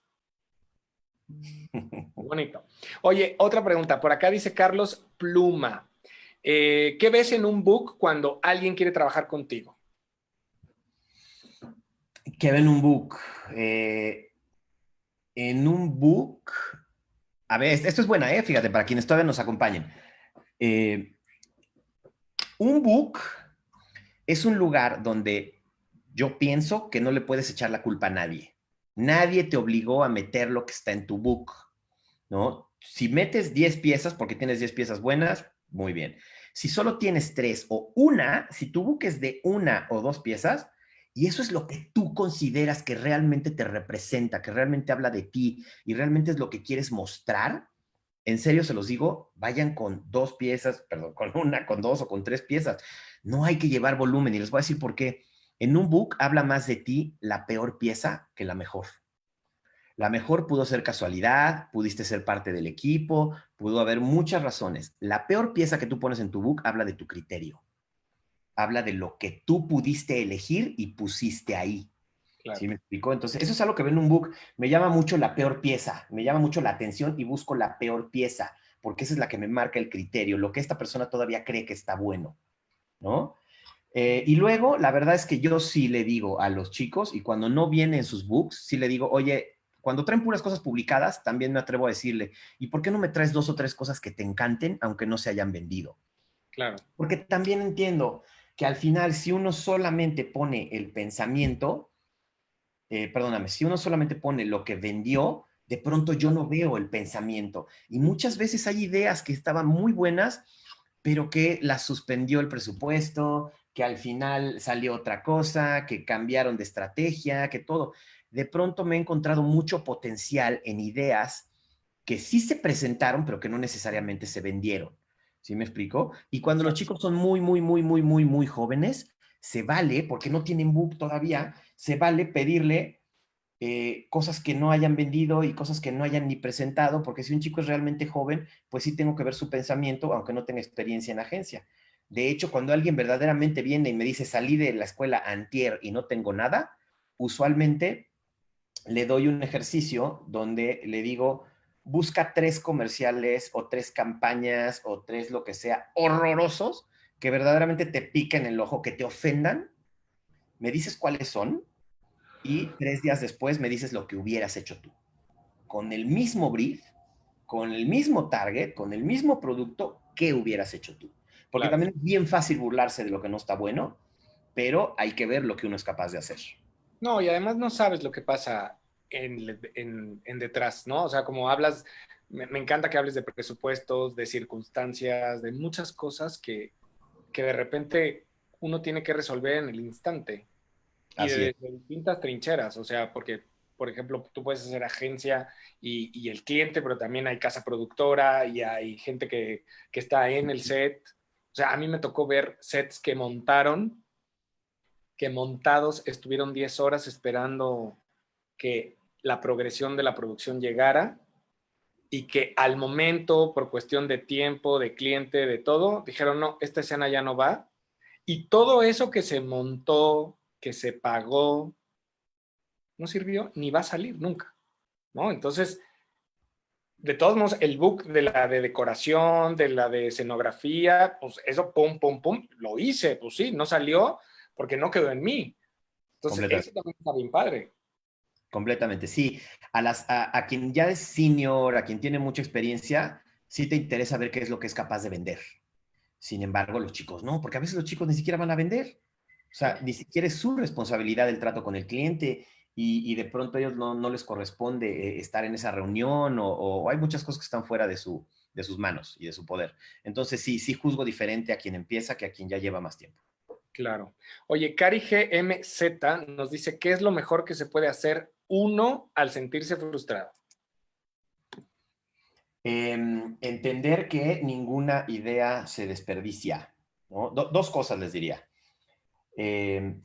Bonito. Oye, otra pregunta. Por acá dice Carlos Pluma. ¿Qué ves en un book cuando alguien quiere trabajar contigo? ¿Qué ven un book? Eh, en un book, a ver, esto es buena, fíjate, para quienes todavía nos acompañen. Eh, un book es un lugar donde yo pienso que no le puedes echar la culpa a nadie. Nadie te obligó a meter lo que está en tu book, ¿no? Si metes 10 piezas porque tienes 10 piezas buenas, muy bien. Si solo tienes 3 o una, si tu book es de 1 o 2 piezas, y eso es lo que tú consideras que realmente te representa, que realmente habla de ti y realmente es lo que quieres mostrar, en serio se los digo, vayan con 2 piezas, perdón, con una, con 2 o con 3 piezas. No hay que llevar volumen y les voy a decir por qué. En un book habla más de ti la peor pieza que la mejor. La mejor pudo ser casualidad, pudiste ser parte del equipo, pudo haber muchas razones. La peor pieza que tú pones en tu book habla de tu criterio, habla de lo que tú pudiste elegir y pusiste ahí. Claro. ¿Sí me explicó? Entonces, eso es algo que ven en un book. Me llama mucho la peor pieza, me llama mucho la atención y busco la peor pieza, porque esa es la que me marca el criterio, lo que esta persona todavía cree que está bueno, ¿no? Y luego, la verdad es que yo sí le digo a los chicos, y cuando no vienen sus books, sí le digo, oye, cuando traen puras cosas publicadas, también me atrevo a decirle, ¿y por qué no me traes 2 o 3 cosas que te encanten, aunque no se hayan vendido? Claro. Porque también entiendo que al final, si uno solamente pone el pensamiento, perdóname, si uno solamente pone lo que vendió, de pronto yo no veo el pensamiento. Y muchas veces hay ideas que estaban muy buenas, pero que las suspendió el presupuesto, que al final salió otra cosa, que cambiaron de estrategia, que todo. De pronto me he encontrado mucho potencial en ideas que sí se presentaron, pero que no necesariamente se vendieron. ¿Sí me explico? Y cuando los chicos son muy, muy, muy, muy, muy, muy jóvenes, se vale, porque no tienen book todavía, se vale pedirle cosas que no hayan vendido y cosas que no hayan ni presentado, porque si un chico es realmente joven, pues sí tengo que ver su pensamiento, aunque no tenga experiencia en agencia. De hecho, cuando alguien verdaderamente viene y me dice, salí de la escuela antier y no tengo nada, usualmente le doy un ejercicio donde le digo, busca 3 comerciales o 3 campañas o 3 lo que sea horrorosos que verdaderamente te piquen el ojo, que te ofendan, me dices cuáles son y 3 días después me dices lo que hubieras hecho tú. Con el mismo brief, con el mismo target, con el mismo producto, ¿qué hubieras hecho tú? Porque Claro. también es bien fácil burlarse de lo que no está bueno, pero hay que ver lo que uno es capaz de hacer. No, y además no sabes lo que pasa en detrás, ¿no? O sea, como hablas, me encanta que hables de presupuestos, de circunstancias, de muchas cosas que de repente uno tiene que resolver en el instante y Así es. de distintas trincheras, o sea, porque, por ejemplo, tú puedes hacer agencia y el cliente, pero también hay casa productora y hay gente que está en el set. O sea, a mí me tocó ver sets que montados estuvieron 10 horas esperando que la progresión de la producción llegara y que al momento, por cuestión de tiempo, de cliente, de todo, dijeron, no, esta escena ya no va. Y todo eso que se montó, que se pagó, no sirvió ni va a salir nunca, ¿no? Entonces, de todos modos, el book de la de decoración, de la de escenografía, pues eso, pum, pum, pum, lo hice, pues sí, no salió porque no quedó en mí. Entonces, eso Completamente. también está bien padre. Completamente, sí. A quien ya es senior, a quien tiene mucha experiencia, sí te interesa ver qué es lo que es capaz de vender. Sin embargo, los chicos no, porque a veces los chicos ni siquiera van a vender. O sea, ni siquiera es su responsabilidad el trato con el cliente y de pronto a ellos no les corresponde estar en esa reunión o hay muchas cosas que están fuera de sus manos y de su poder. Entonces, sí, sí juzgo diferente a quien empieza que a quien ya lleva más tiempo. Claro. Oye, Cari GMZ nos dice, ¿qué es lo mejor que se puede hacer uno al sentirse frustrado? Entender que ninguna idea se desperdicia, ¿no? Dos cosas les diría. Eh,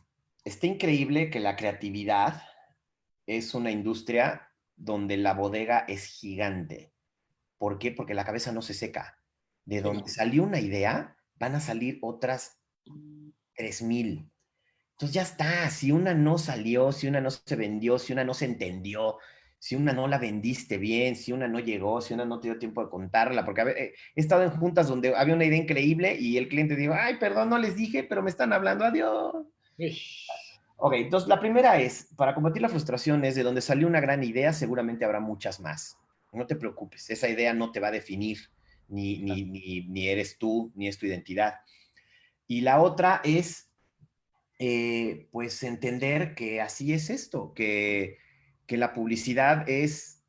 Está increíble que la creatividad es una industria donde la bodega es gigante. ¿Por qué? Porque la cabeza no se seca. De Sí, donde no. salió una idea, van a salir otras 3000. Entonces ya está, si una no salió, si una no se vendió, si una no se entendió, si una no la vendiste bien, si una no llegó, si una no te dio tiempo de contarla, porque he estado en juntas donde había una idea increíble y el cliente dijo, ay, perdón, no les dije, pero me están hablando, adiós. Ok, entonces la primera es, para combatir la frustración es de donde salió una gran idea, seguramente habrá muchas más. No te preocupes, esa idea no te va a definir, ni eres tú, ni es tu identidad. Y la otra es pues entender que así es esto, que la publicidad es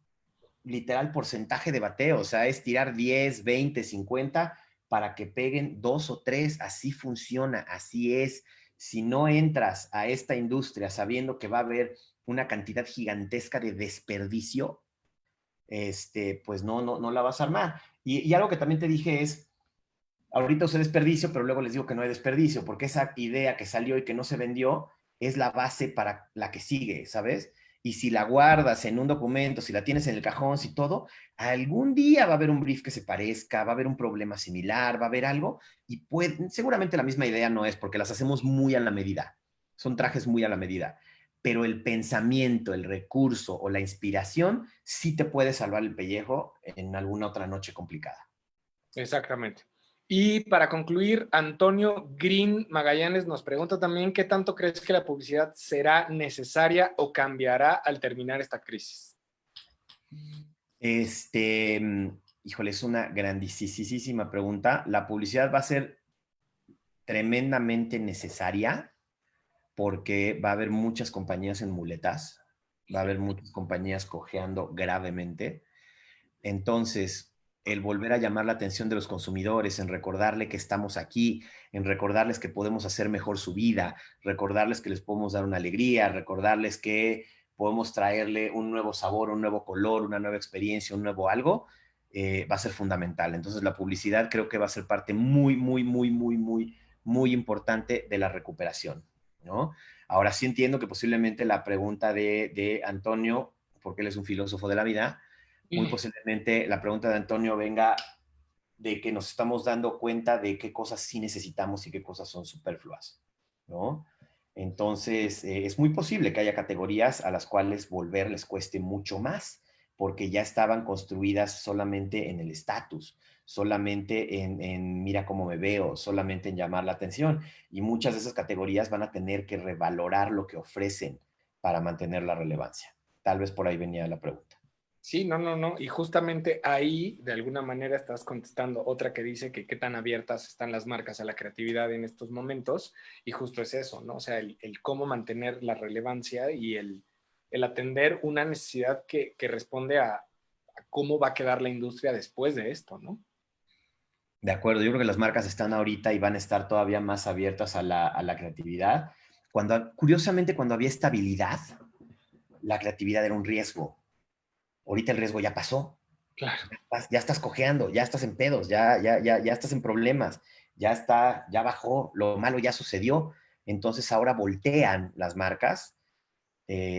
literal porcentaje de bateo, o sea, es tirar 10, 20, 50 para que peguen 2 o 3, así funciona, así es. Si no entras a esta industria sabiendo que va a haber una cantidad gigantesca de desperdicio, pues no la vas a armar. Y algo que también te dije es, ahorita usé desperdicio, pero luego les digo que no hay desperdicio, porque esa idea que salió y que no se vendió es la base para la que sigue, ¿sabes? Y si la guardas en un documento, si la tienes en el cajón, si todo, algún día va a haber un brief que se parezca, va a haber un problema similar, va a haber algo, y seguramente la misma idea no es, porque las hacemos muy a la medida, son trajes muy a la medida, pero el pensamiento, el recurso o la inspiración sí te puede salvar el pellejo en alguna otra noche complicada. Exactamente. Y para concluir, Antonio Green Magallanes nos pregunta también, ¿qué tanto crees que la publicidad será necesaria o cambiará al terminar esta crisis? Este, híjole, es una grandísima pregunta. La publicidad va a ser tremendamente necesaria porque va a haber muchas compañías en muletas, va a Sí. haber muchas compañías cojeando gravemente. Entonces, el volver a llamar la atención de los consumidores, en recordarle que estamos aquí, en recordarles que podemos hacer mejor su vida, recordarles que les podemos dar una alegría, recordarles que podemos traerle un nuevo sabor, un nuevo color, una nueva experiencia, un nuevo algo, va a ser fundamental. Entonces la publicidad creo que va a ser parte muy, muy, muy, muy, muy, muy importante de la recuperación, ¿no? Ahora sí entiendo que posiblemente la pregunta de Antonio, porque él es un filósofo de la vida, muy posiblemente la pregunta de Antonio venga de que nos estamos dando cuenta de qué cosas sí necesitamos y qué cosas son superfluas, ¿no? Entonces, es muy posible que haya categorías a las cuales volver les cueste mucho más, porque ya estaban construidas solamente en el estatus, solamente en mira cómo me veo, solamente en llamar la atención. Y muchas de esas categorías van a tener que revalorar lo que ofrecen para mantener la relevancia. Tal vez por ahí venía la pregunta. Sí, no, no, no. Y justamente ahí, de alguna manera, estás contestando otra que dice que qué tan abiertas están las marcas a la creatividad en estos momentos. Y justo es eso, ¿no? O sea, el cómo mantener la relevancia y el atender una necesidad que responde a cómo va a quedar la industria después de esto, ¿no? De acuerdo, yo creo que las marcas están ahorita y van a estar todavía más abiertas a la creatividad. Curiosamente, cuando había estabilidad, la creatividad era un riesgo. Ahorita el riesgo ya pasó. Claro. Ya estás cojeando, ya estás en pedos, ya estás en problemas, ya bajó, lo malo ya sucedió. Entonces ahora voltean las marcas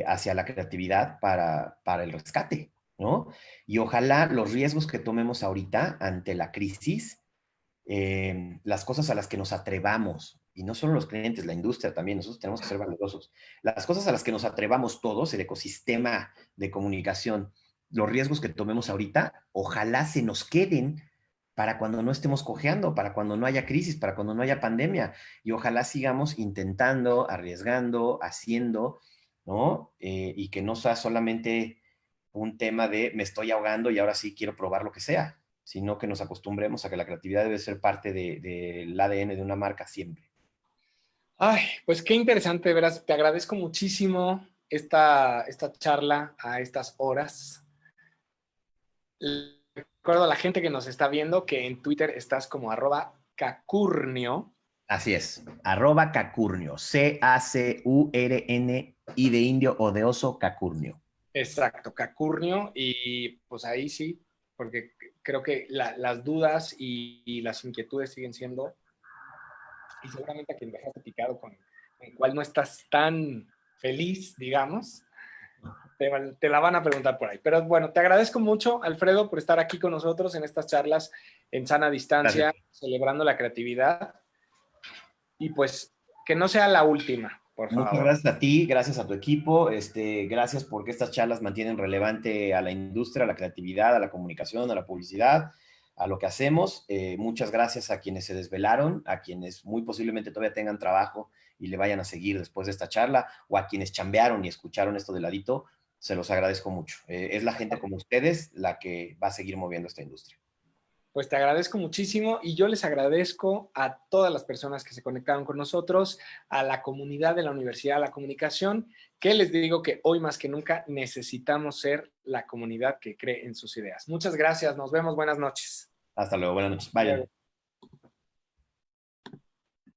hacia la creatividad para el rescate, ¿no? Y ojalá los riesgos que tomemos ahorita ante la crisis, las cosas a las que nos atrevamos, y no solo los clientes, la industria también, nosotros tenemos que ser valerosos, las cosas a las que nos atrevamos todos, el ecosistema de comunicación, los riesgos que tomemos ahorita, ojalá se nos queden para cuando no estemos cojeando, para cuando no haya crisis, para cuando no haya pandemia, y ojalá sigamos intentando, arriesgando, haciendo, ¿no? Y que no sea solamente un tema de me estoy ahogando y ahora sí quiero probar lo que sea, sino que nos acostumbremos a que la creatividad debe ser parte del ADN de una marca siempre. Ay, pues qué interesante, de veras. Te agradezco muchísimo esta charla a estas horas. Recuerdo a la gente que nos está viendo que en Twitter estás como @cacurnio. Así es, @Cacurnio, Cacurni de indio o de oso, Cacurnio. Exacto, Cacurnio. Y pues ahí sí, porque creo que las dudas y las inquietudes siguen siendo, y seguramente a quien dejaste picado con el cual no estás tan feliz, digamos, te la van a preguntar por ahí. Pero bueno, te agradezco mucho, Alfredo, por estar aquí con nosotros en estas charlas en sana distancia, Gracias. celebrando la creatividad. Y pues que no sea la última, por Muchas favor. gracias a ti, gracias a tu equipo, gracias porque estas charlas mantienen relevante a la industria, a la creatividad, a la comunicación, a la publicidad, a lo que hacemos. Muchas gracias a quienes se desvelaron, a quienes muy posiblemente todavía tengan trabajo y le vayan a seguir después de esta charla, o a quienes chambearon y escucharon esto de ladito, se los agradezco mucho. Es la gente como ustedes la que va a seguir moviendo esta industria. Pues te agradezco muchísimo y yo les agradezco a todas las personas que se conectaron con nosotros, a la comunidad de la Universidad de la Comunicación, que les digo que hoy más que nunca necesitamos ser la comunidad que cree en sus ideas. Muchas gracias, nos vemos, buenas noches. Hasta luego, buenas noches. Vayan.